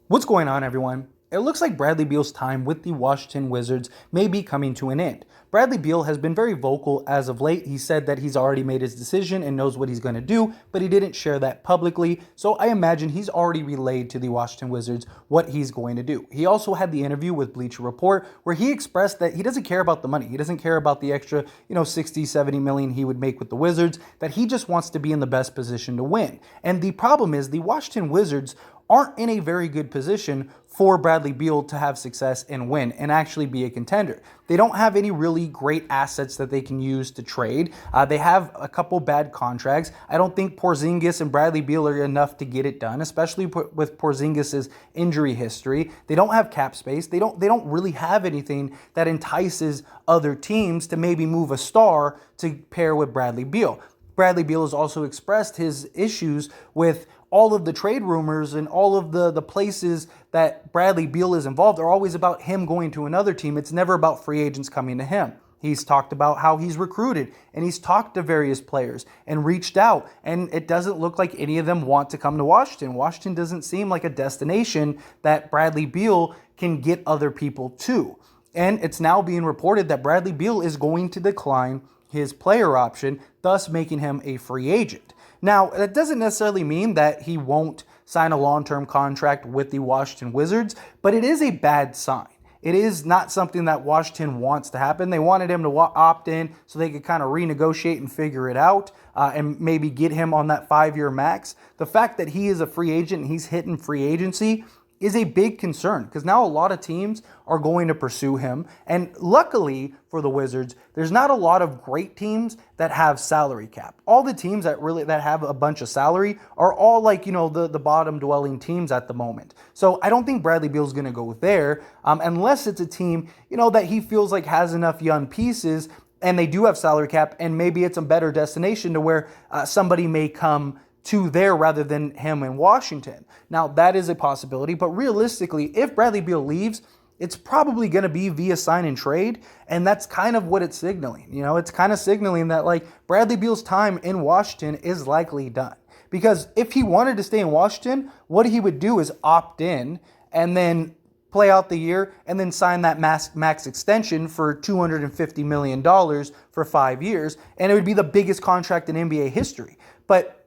What's going on, everyone? It looks like Bradley Beal's time with the Washington Wizards may be coming to an end. Bradley Beal has been very vocal as of late. He said that he's already made his decision and knows what he's going to do, but he didn't share that publicly. So I imagine he's already relayed to the Washington Wizards what he's going to do. He also had the interview with Bleacher Report where he expressed that he doesn't care about the money. He doesn't care about the extra, 60, 70 million he would make with the Wizards, that he just wants to be in the best position to win. And the problem is the Washington Wizards aren't in a very good position for Bradley Beal to have success and win and actually be a contender. They don't have any really great assets that they can use to trade. They have a couple bad contracts. I don't think Porzingis and Bradley Beal are enough to get it done, especially with Porzingis' injury history. They don't have cap space. They don't really have anything that entices other teams to maybe move a star to pair with Bradley Beal. Bradley Beal has also expressed his issues with all of the trade rumors and all of the places that Bradley Beal is involved are always about him going to another team. It's never about free agents coming to him. He's talked about how he's recruited and he's talked to various players and reached out, and it doesn't look like any of them want to come to Washington. Washington doesn't seem like a destination that Bradley Beal can get other people to. And it's now being reported that Bradley Beal is going to decline his player option, thus making him a free agent. Now, that doesn't necessarily mean that he won't sign a long-term contract with the Washington Wizards, but it is a bad sign. It is not something that Washington wants to happen. They wanted him to opt in so they could kind of renegotiate and figure it out and maybe get him on that 5-year max. The fact that he is a free agent and he's hitting free agency is a big concern because now a lot of teams are going to pursue him. And luckily for the Wizards, there's not a lot of great teams that have salary cap. All the teams that have a bunch of salary are all like, the bottom dwelling teams at the moment. So I don't think Bradley Beal's going to go there unless it's a team, that he feels like has enough young pieces and they do have salary cap, and maybe it's a better destination to where somebody may come to there rather than him in Washington. Now, that is a possibility, but realistically, if Bradley Beal leaves, it's probably going to be via sign and trade, and that's kind of what it's signaling. It's kind of signaling that, Bradley Beal's time in Washington is likely done. Because if he wanted to stay in Washington, what he would do is opt in and then play out the year and then sign that max extension for $250 million for 5 years, and it would be the biggest contract in NBA history. But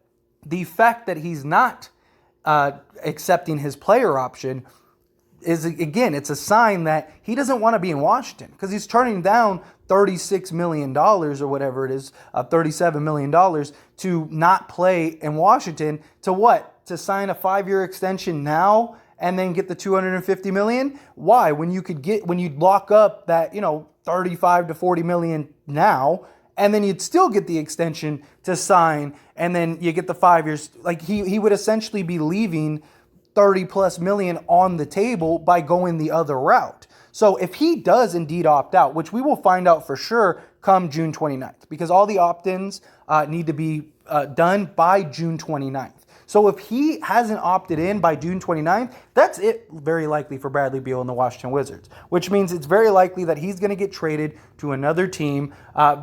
the fact that he's not accepting his player option is, again, it's a sign that he doesn't want to be in Washington because he's turning down $36 million or whatever it is, $37 million to not play in Washington to what? To sign a 5-year extension now and then get the $250 million? Why? When you lock up that, 35 to 40 million now, and then you'd still get the extension to sign, and then you get the 5 years. He would essentially be leaving 30 plus million on the table by going the other route. So if he does indeed opt out, which we will find out for sure come June 29th, because all the opt-ins need to be done by June 29th. So if he hasn't opted in by June 29th, that's it very likely for Bradley Beal and the Washington Wizards, which means it's very likely that he's going to get traded to another team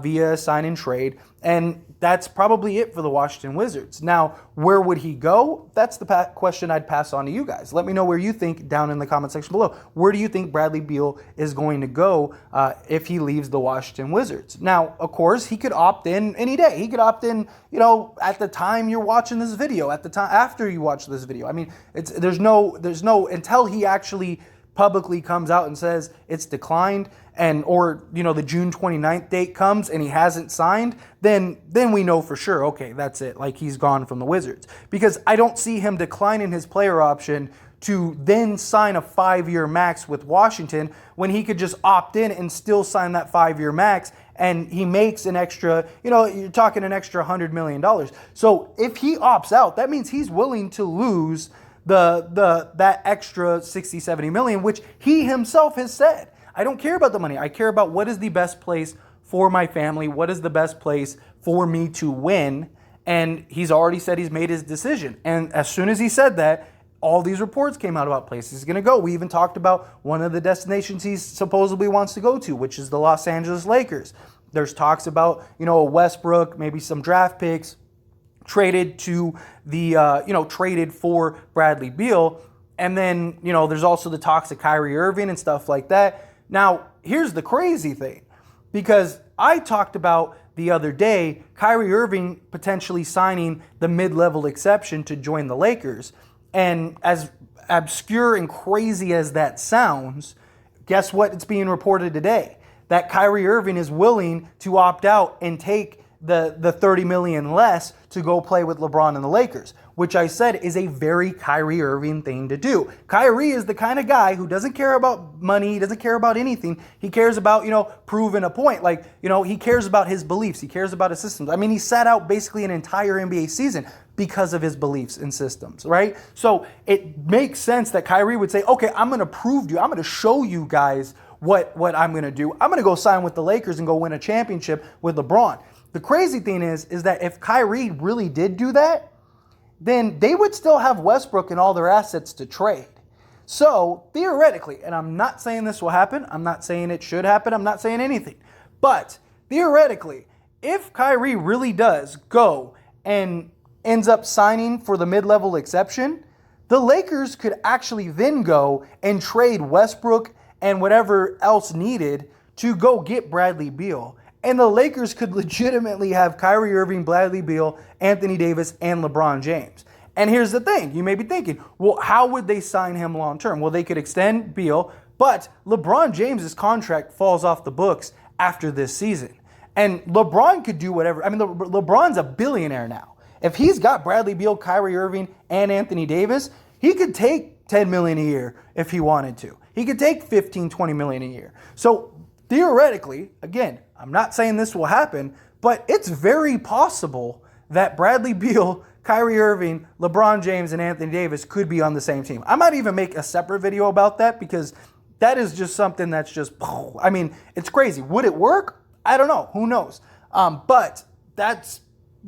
via sign and trade. And that's probably it for the Washington Wizards. Now, where would he go? That's the question I'd pass on to you guys. Let me know where you think down in the comment section below. Where do you think Bradley Beal is going to go if he leaves the Washington Wizards? Now, of course, he could opt in any day. He could opt in, at the time you're watching this video, at the time after you watch this video. I mean, there's no until he actually publicly comes out and says it's declined or the June 29th date comes and he hasn't signed, then we know for sure, okay, that's it. He's gone from the Wizards. Because I don't see him declining his player option to then sign a 5-year max with Washington when he could just opt in and still sign that 5-year max, and he makes an extra, you're talking an extra $100 million. So if he opts out, that means he's willing to lose that extra 60, 70 million, which he himself has said. I don't care about the money. I care about what is the best place for my family. What is the best place for me to win? And he's already said he's made his decision. And as soon as he said that, all these reports came out about places he's going to go. We even talked about one of the destinations he supposedly wants to go to, which is the Los Angeles Lakers. There's talks about, Westbrook, maybe some draft picks traded to the, traded for Bradley Beal. And then, there's also the talks of Kyrie Irving and stuff like that. Now, here's the crazy thing, because I talked about the other day Kyrie Irving potentially signing the mid-level exception to join the Lakers. And as obscure and crazy as that sounds, guess what? It's being reported today that Kyrie Irving is willing to opt out and take the $30 million less to go play with LeBron and the Lakers, which I said is a very Kyrie Irving thing to do. Kyrie is the kind of guy who doesn't care about money, he doesn't care about anything. He cares about, proving a point. Like, he cares about his beliefs, he cares about his systems. I mean, he sat out basically an entire NBA season because of his beliefs and systems, right? So it makes sense that Kyrie would say, okay, I'm going to prove to you, I'm going to show you guys what I'm going to do. I'm going to go sign with the Lakers and go win a championship with LeBron. The crazy thing is that if Kyrie really did do that, then they would still have Westbrook and all their assets to trade. So theoretically, and I'm not saying this will happen, I'm not saying it should happen, I'm not saying anything, but theoretically, if Kyrie really does go and ends up signing for the mid-level exception, the Lakers could actually then go and trade Westbrook and whatever else needed to go get Bradley Beal. And the Lakers could legitimately have Kyrie Irving, Bradley Beal, Anthony Davis, and LeBron James. And here's the thing. You may be thinking, well, how would they sign him long term? Well, they could extend Beal, but LeBron James's contract falls off the books after this season. And LeBron could do whatever. I mean, LeBron's a billionaire now. If he's got Bradley Beal, Kyrie Irving, and Anthony Davis, he could take $10 million a year if he wanted to. He could take $15, $20 million a year. So theoretically, again, I'm not saying this will happen, but it's very possible that Bradley Beal, Kyrie Irving, LeBron James, and Anthony Davis could be on the same team. I might even make a separate video about that because that is just something that's just, I mean, it's crazy. Would it work? I don't know. Who knows? But that's,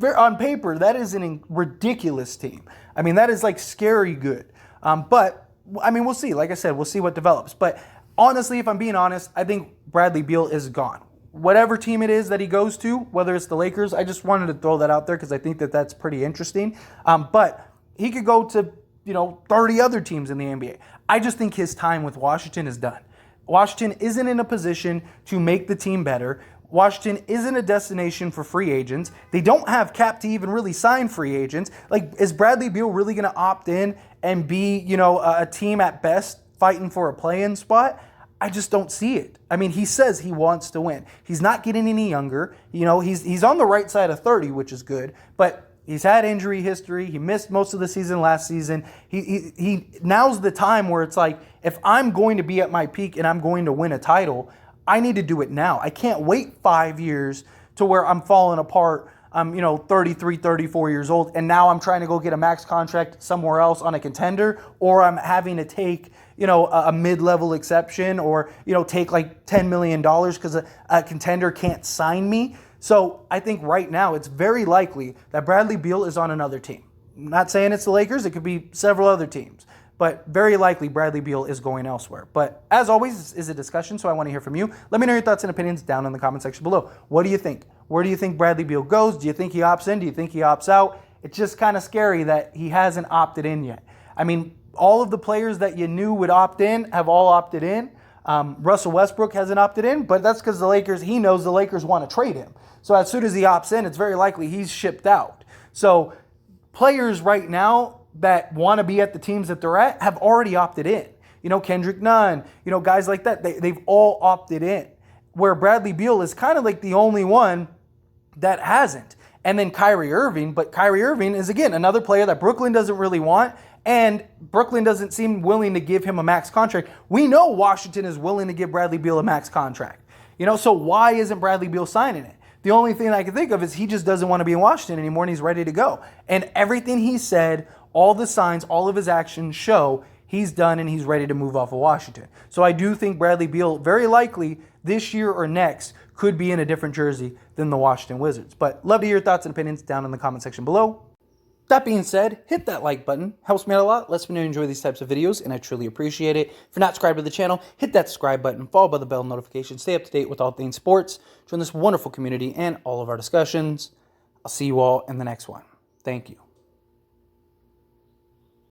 on paper, that is a ridiculous team. I mean, that is like scary good. But, I mean, we'll see. Like I said, we'll see what develops. But honestly, if I'm being honest, I think Bradley Beal is gone. Whatever team it is that he goes to, whether it's the Lakers, I just wanted to throw that out there because I think that that's pretty interesting. But he could go to, 30 other teams in the NBA. I just think his time with Washington is done. Washington isn't in a position to make the team better. Washington isn't a destination for free agents. They don't have cap to even really sign free agents. Like, is Bradley Beal really going to opt in and be, a team at best fighting for a play-in spot? I just don't see it. I mean, he says he wants to win. He's not getting any younger. He's on the right side of 30, which is good, but he's had injury history. He missed most of the season last season. He now's the time where it's like, if I'm going to be at my peak and I'm going to win a title, I need to do it now. I can't wait 5 years to where I'm falling apart. I'm, 33, 34 years old, and now I'm trying to go get a max contract somewhere else on a contender, or I'm having to take, a mid-level exception, or, take like $10 million because a contender can't sign me. So I think right now it's very likely that Bradley Beal is on another team. I'm not saying it's the Lakers. It could be several other teams. But very likely Bradley Beal is going elsewhere. But as always, this is a discussion, so I want to hear from you. Let me know your thoughts and opinions down in the comment section below. What do you think? Where do you think Bradley Beal goes? Do you think he opts in? Do you think he opts out? It's just kind of scary that he hasn't opted in yet. I mean, all of the players that you knew would opt in have all opted in. Russell Westbrook hasn't opted in, but that's because he knows the Lakers want to trade him. So as soon as he opts in, it's very likely he's shipped out. So players right now that want to be at the teams that they're at have already opted in. Kendrick Nunn, guys like that, they've all opted in. Where Bradley Beal is kind of like the only one that hasn't. And then Kyrie Irving, but Kyrie Irving is, again, another player that Brooklyn doesn't really want, and Brooklyn doesn't seem willing to give him a max contract. We know Washington is willing to give Bradley Beal a max contract. So why isn't Bradley Beal signing it? The only thing I can think of is he just doesn't want to be in Washington anymore, and he's ready to go. And everything he said, all the signs, all of his actions show he's done and he's ready to move off of Washington. So I do think Bradley Beal, very likely this year or next, could be in a different jersey than the Washington Wizards. But love to hear your thoughts and opinions down in the comment section below. That being said, hit that like button. Helps me out a lot. Lets me know you enjoy these types of videos, and I truly appreciate it. If you're not subscribed to the channel, hit that subscribe button, followed by the bell notification. Stay up to date with all things sports. Join this wonderful community and all of our discussions. I'll see you all in the next one. Thank you.